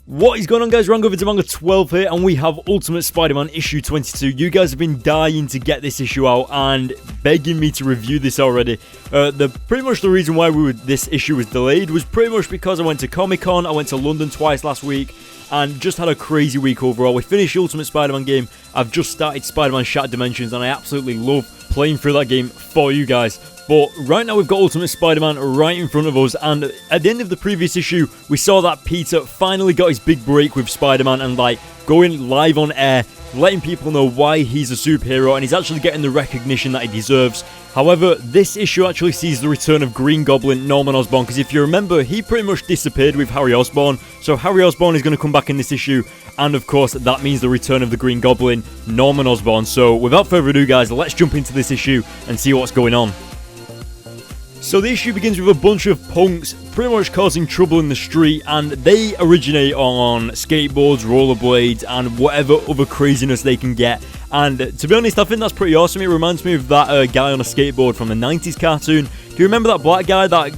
What is going on, guys? Rango Manga 12 here, and we have Ultimate Spider-Man issue 22. You guys have been dying to get this issue out and begging me to review this already. Pretty much the reason why this issue was delayed was pretty much because I went to Comic-Con, I went to London twice last week, and just had a crazy week overall. We finished the Ultimate Spider-Man game. I've just started Spider-Man Shattered Dimensions, and I absolutely love playing through that game for you guys. But right now we've got Ultimate Spider-Man right in front of us, and at the end of the previous issue, we saw that Peter finally got his big break with Spider-Man and going live on air, letting people know why he's a superhero, and he's actually getting the recognition that he deserves. However, this issue actually sees the return of Green Goblin, Norman Osborn, because if you remember, he pretty much disappeared with Harry Osborn, so Harry Osborn is going to come back in this issue, and of course, that means the return of the Green Goblin, Norman Osborn. So without further ado, guys, let's jump into this issue and see what's going on. So the issue begins with a bunch of punks pretty much causing trouble in the street, and they originate on skateboards, rollerblades, and whatever other craziness they can get. And to be honest, I think that's pretty awesome. It reminds me of that guy on a skateboard from the 90s cartoon. Do you remember that black guy that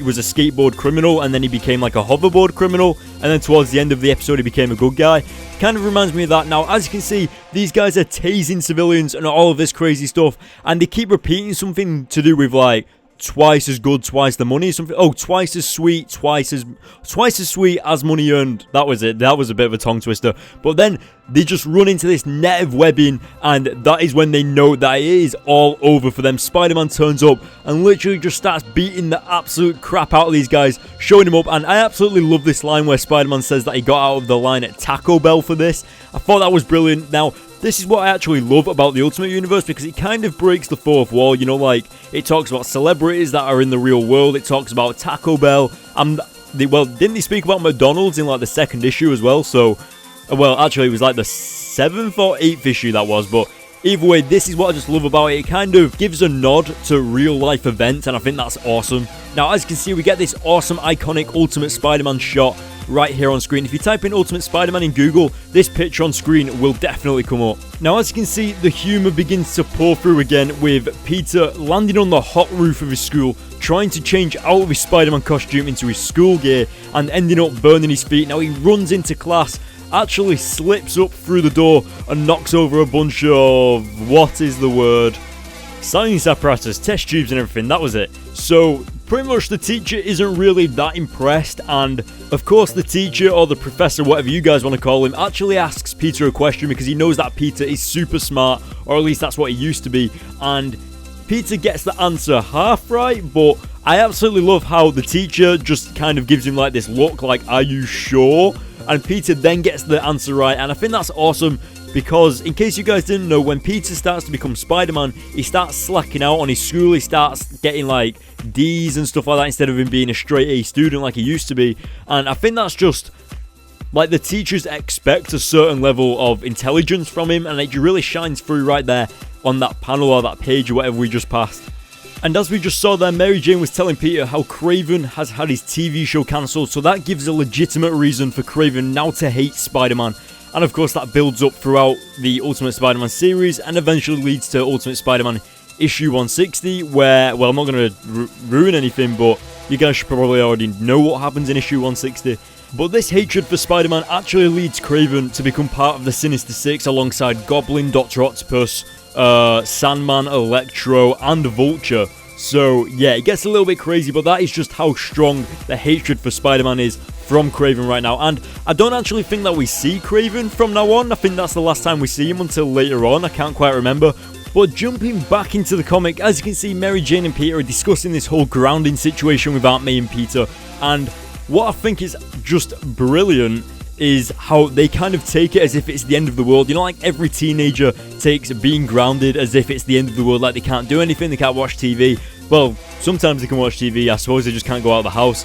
was a skateboard criminal, and then he became like a hoverboard criminal, and then towards the end of the episode he became a good guy? Kind of reminds me of that. Now, as you can see, these guys are tasing civilians and all of this crazy stuff, and they keep repeating something to do with like twice as good, twice the money, something. Oh, twice as sweet, twice as sweet as money earned. That was it. That was a bit of a tongue twister. But then they just run into this net of webbing, and that is when they know that it is all over for them. Spider-Man turns up and literally just starts beating the absolute crap out of these guys, showing him up. And I absolutely love this line where Spider-Man says that he got out of the line at Taco Bell for this. I thought that was brilliant. Now, this is what I actually love about the Ultimate Universe, because it kind of breaks the fourth wall, you know, like, it talks about celebrities that are in the real world, it talks about Taco Bell, and, didn't they speak about McDonald's in, like, the second issue as well? So, well, actually, it was, like, the 7th or 8th issue that was, but either way, this is what I just love about it. It kind of gives a nod to real-life events, and I think that's awesome. Now, as you can see, we get this awesome, iconic Ultimate Spider-Man shot right here on screen. If you type in Ultimate Spider-Man in Google, this picture on screen will definitely come up. Now, as you can see, the humour begins to pour through again, with Peter landing on the hot roof of his school, trying to change out of his Spider-Man costume into his school gear, and ending up burning his feet. Now, he runs into class, actually slips up through the door, and knocks over a bunch of, what is the word? Science apparatus, test tubes and everything, that was it. So, pretty much the teacher isn't really that impressed, and of course the teacher or the professor, whatever you guys want to call him, actually asks Peter a question because he knows that Peter is super smart, or at least that's what he used to be, and Peter gets the answer half right, but I absolutely love how the teacher just kind of gives him like this look like, are you sure? And Peter then gets the answer right, and I think that's awesome. Because, in case you guys didn't know, when Peter starts to become Spider-Man, he starts slacking out on his school, he starts getting, like, D's and stuff like that, instead of him being a straight A student like he used to be. And I think that's just, like, the teachers expect a certain level of intelligence from him, and it really shines through right there on that panel or that page or whatever we just passed. And as we just saw there, Mary Jane was telling Peter how Kraven has had his TV show cancelled, so that gives a legitimate reason for Kraven now to hate Spider-Man. And of course that builds up throughout the Ultimate Spider-Man series and eventually leads to Ultimate Spider-Man issue 160, where, well, I'm not going to ruin anything, but you guys should probably already know what happens in issue 160. But this hatred for Spider-Man actually leads Kraven to become part of the Sinister Six alongside Goblin, Dr. Octopus, Sandman, Electro, and Vulture. So yeah, it gets a little bit crazy, but that is just how strong the hatred for Spider-Man is from Kraven right now. And I don't actually think that we see Kraven from now on. I think that's the last time we see him until later on. I can't quite remember. But jumping back into the comic, as you can see, Mary Jane and Peter are discussing this whole grounding situation with Aunt May and Peter. And what I think is just brilliant is how they kind of take it as if it's the end of the world. You know, like every teenager takes being grounded as if it's the end of the world, like they can't do anything, they can't watch TV. Well, sometimes they can watch TV, I suppose they just can't go out of the house.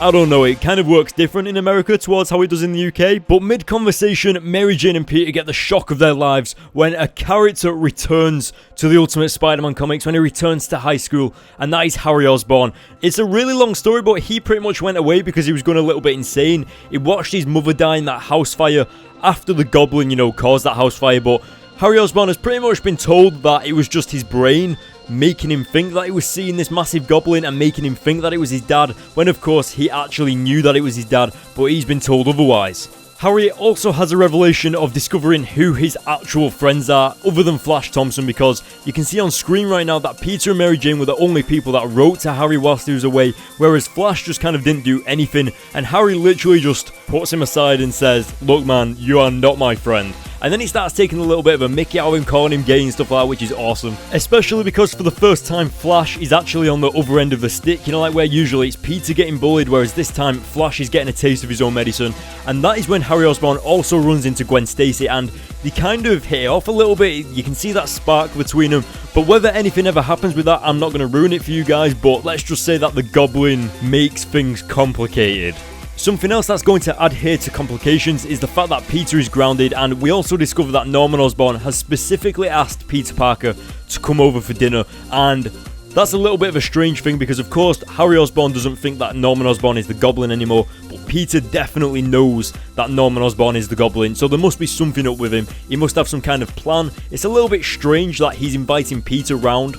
I don't know, it kind of works different in America towards how it does in the UK, but mid-conversation, Mary Jane and Peter get the shock of their lives when a character returns to the Ultimate Spider-Man comics, when he returns to high school, and that is Harry Osborn. It's a really long story, but he pretty much went away because he was going a little bit insane. He watched his mother die in that house fire after the Goblin, you know, caused that house fire, but Harry Osborn has pretty much been told that it was just his brain making him think that he was seeing this massive goblin and making him think that it was his dad, when of course he actually knew that it was his dad, but he's been told otherwise. Harry also has a revelation of discovering who his actual friends are, other than Flash Thompson, because you can see on screen right now that Peter and Mary Jane were the only people that wrote to Harry whilst he was away, whereas Flash just kind of didn't do anything, and Harry literally just puts him aside and says, "Look man, you are not my friend." And then he starts taking a little bit of a mickey out of him, calling him gay and stuff like that, which is awesome. Especially because for the first time, Flash is actually on the other end of the stick. You know, like where usually it's Peter getting bullied, whereas this time Flash is getting a taste of his own medicine. And that is when Harry Osborn also runs into Gwen Stacy, and they kind of hit it off a little bit. You can see that spark between them. But whether anything ever happens with that, I'm not going to ruin it for you guys. But let's just say that the Goblin makes things complicated. Something else that's going to add here to complications is the fact that Peter is grounded, and we also discover that Norman Osborn has specifically asked Peter Parker to come over for dinner, and that's a little bit of a strange thing because of course Harry Osborn doesn't think that Norman Osborn is the Goblin anymore, but Peter definitely knows that Norman Osborn is the Goblin, so there must be something up with him. He must have some kind of plan. It's a little bit strange that he's inviting Peter round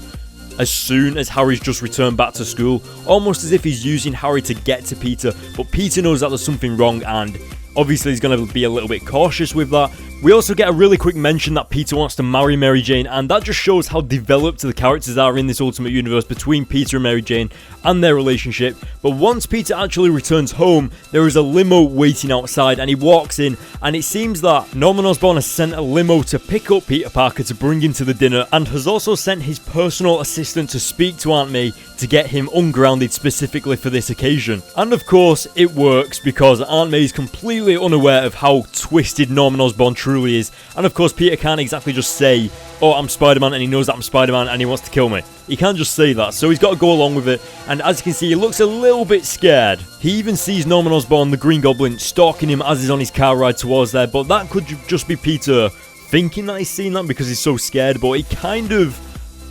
as soon as Harry's just returned back to school, almost as if he's using Harry to get to Peter, but Peter knows that there's something wrong, and obviously he's going to be a little bit cautious with that. We also get a really quick mention that Peter wants to marry Mary Jane, and that just shows how developed the characters are in this Ultimate Universe between Peter and Mary Jane and their relationship. But once Peter actually returns home, there is a limo waiting outside, and he walks in, and it seems that Norman Osborn has sent a limo to pick up Peter Parker to bring him to the dinner, and has also sent his personal assistant to speak to Aunt May to get him ungrounded specifically for this occasion. And of course, it works because Aunt May is completely unaware of how twisted Norman Osborn truly is, and of course Peter can't exactly just say, "Oh, I'm Spider-Man," and he knows that I'm Spider-Man and he wants to kill me. He can't just say that, so he's got to go along with it, and as you can see, he looks a little bit scared. He even sees Norman Osborn, the Green Goblin, stalking him as he's on his car ride towards there, but that could just be Peter thinking that he's seen that because he's so scared, but he kind of...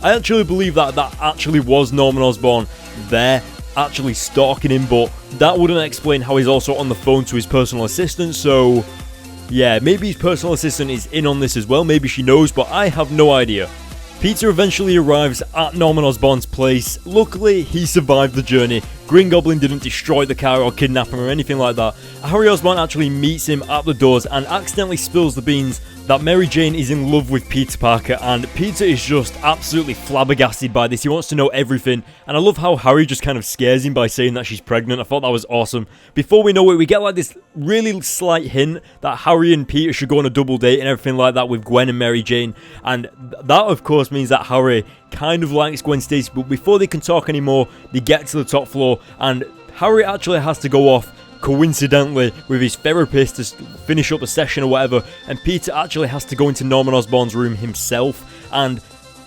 I actually believe that actually was Norman Osborn there, actually stalking him, but that wouldn't explain how he's also on the phone to his personal assistant, so... yeah, maybe his personal assistant is in on this as well, maybe she knows, but I have no idea. Peter eventually arrives at Norman Osborn's place. Luckily, he survived the journey. Green Goblin didn't destroy the car or kidnap him or anything like that. Harry Osborn actually meets him at the doors and accidentally spills the beans that Mary Jane is in love with Peter Parker, and Peter is just absolutely flabbergasted by this. He wants to know everything, and I love how Harry just kind of scares him by saying that she's pregnant. I thought that was awesome. Before we know it, we get like this really slight hint that Harry and Peter should go on a double date and everything like that with Gwen and Mary Jane, and that of course means that Harry kind of likes Gwen Stacy, but before they can talk anymore, they get to the top floor, and Harry actually has to go off coincidentally with his therapist to finish up the session or whatever, and Peter actually has to go into Norman Osborn's room himself, and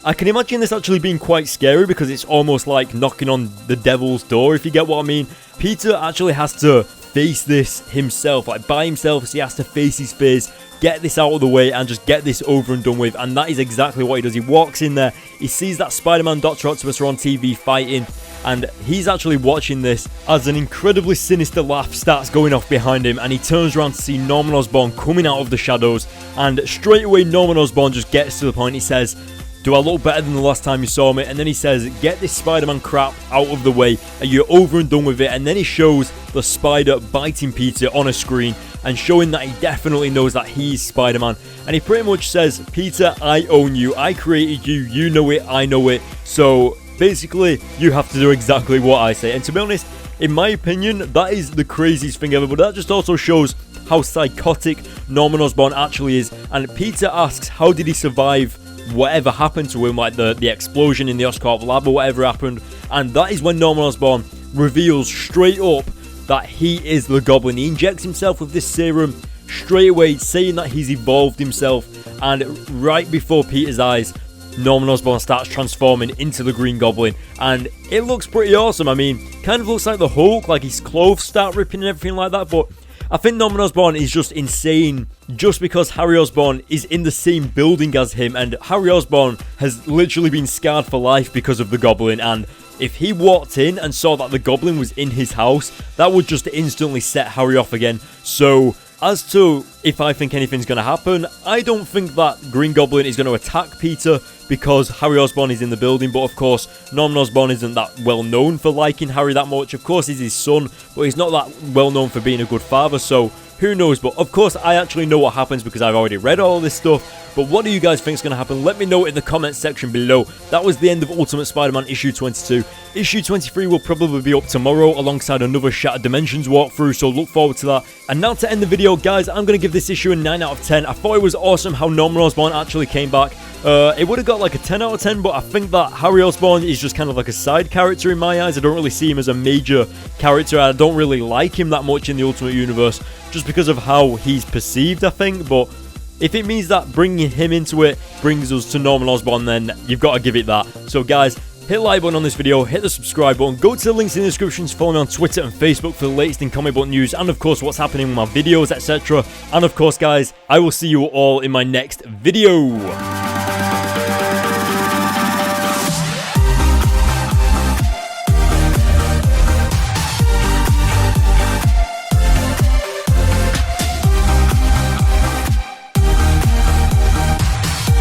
I can imagine this actually being quite scary because it's almost like knocking on the devil's door, if you get what I mean. Peter actually has to face this himself, like by himself, so he has to face his fears, get this out of the way and just get this over and done with, and that is exactly what he does. He walks in there, he sees that Spider-Man Dr. Octopus are on TV fighting, and he's actually watching this as an incredibly sinister laugh starts going off behind him, and he turns around to see Norman Osborn coming out of the shadows, and straight away Norman Osborn just gets to the point. He says, "Do I look better than the last time you saw me?" And then he says, "Get this Spider-Man crap out of the way and you're over and done with it." And then he shows the spider biting Peter on a screen and showing that he definitely knows that he's Spider-Man, and he pretty much says, "Peter, I own you, I created you, you know it, I know it, so basically you have to do exactly what I say." And to be honest, in my opinion, that is the craziest thing ever, but that just also shows how psychotic Norman Osborn actually is. And Peter asks, how did he survive whatever happened to him, like the explosion in the Oscorp lab or whatever happened, and that is when Norman Osborn reveals straight up that he is the Goblin. He injects himself with this serum straight away, saying that he's evolved himself, and right before Peter's eyes, Norman Osborn starts transforming into the Green Goblin, and it looks pretty awesome. I mean, kind of looks like the Hulk, like his clothes start ripping and everything like that, but I think Norman Osborn is just insane just because Harry Osborn is in the same building as him, and Harry Osborn has literally been scarred for life because of the Goblin, and if he walked in and saw that the Goblin was in his house, that would just instantly set Harry off again. So as to if I think anything's going to happen, I don't think that Green Goblin is going to attack Peter, because Harry Osborn is in the building, but of course, Norman Osborn isn't that well known for liking Harry that much. Of course, he's his son, but he's not that well known for being a good father, so who knows? But of course, I actually know what happens because I've already read all this stuff. But what do you guys think is going to happen? Let me know in the comments section below. That was the end of Ultimate Spider-Man issue 22. Issue 23 will probably be up tomorrow alongside another Shattered Dimensions walkthrough, so look forward to that. And now to end the video, guys, I'm going to give this issue a 9 out of 10. I thought it was awesome how Norman Osborn actually came back. It would have got like a 10 out of 10, but I think that Harry Osborn is just kind of like a side character in my eyes. I don't really see him as a major character. I don't really like him that much in the Ultimate Universe, just because of how he's perceived, I think. But if it means that bringing him into it brings us to Norman Osborn, then you've got to give it that. So guys, hit the like button on this video, hit the subscribe button, go to the links in the description to follow me on Twitter and Facebook for the latest in comic book news, and of course what's happening with my videos, etc. And of course guys, I will see you all in my next video.